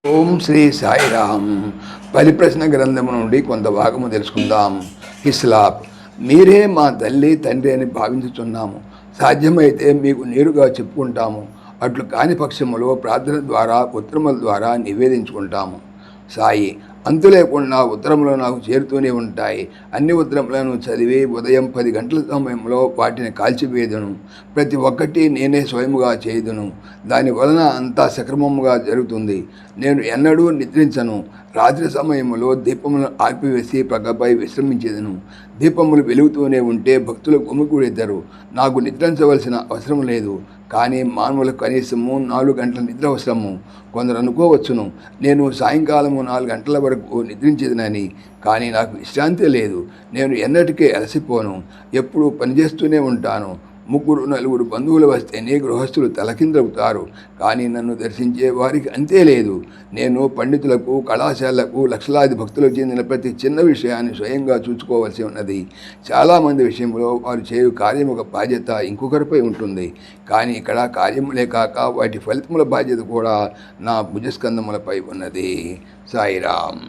ఓం శ్రీ సాయిరామ్. పరిప్రశ్న గ్రంథము నుండి కొంత భాగము తెలుసుకుందాం. ఇస్లాం. మీరే మా తల్లి తండ్రి అని భావించుతున్నాము. సాధ్యమైతే మీకు నేరుగా చెప్పుకుంటాము. అట్లు కాని పక్షములో ప్రార్థన ద్వారా ఉత్తరముల ద్వారా నివేదించుకుంటాము. సాయి. అంతు లేకుండా ఉత్తరములు నాకు చేరుతూనే ఉంటాయి. అన్ని ఉత్తరములను చదివి ఉదయం 10 గంటల సమయంలో వాటిని కాల్చివేదును. ప్రతి ఒక్కటి నేనే స్వయముగా చేయుదును. దాని వలన అంతా సక్రమముగా జరుగుతుంది. నేను ఎన్నడూ నిద్రించను. రాత్రి సమయంలో దీపములను ఆర్పివేసి పక్కపై విశ్రమించేదను. దీపములు వెలుగుతూనే ఉంటే భక్తులు గుమికూడెదరు. నాకు నిద్రించవలసిన అవసరం లేదు. కానీ మానవులకు కనీసము 4 గంటల నిద్ర అవసరము. కొందరు అనుకోవచ్చును, నేను సాయంకాలము 4 గంటల వరకు నిద్రించేదనని. కానీ నాకు విశ్రాంతి లేదు. నేను ఎన్నటికీ అలసిపోను. ఎప్పుడూ పనిచేస్తూనే ఉంటాను. 3-4 బంధువులు వస్తేనే గృహస్థులు తలకిందవుతారు. కానీ నన్ను దర్శించే వారికి అంతే లేదు. నేను పండితులకు, కళాశాలకు, లక్షలాది భక్తులకు చెందిన ప్రతి చిన్న విషయాన్ని స్వయంగా చూసుకోవాల్సి ఉన్నది. చాలామంది విషయంలో వారు చేయు కార్యం ఒక బాధ్యత ఇంకొకరిపై ఉంటుంది. కానీ ఇక్కడ కార్యములే కాక వాటి ఫలితముల బాధ్యత కూడా నా భుజస్కంధములపై ఉన్నది. సాయిరామ్.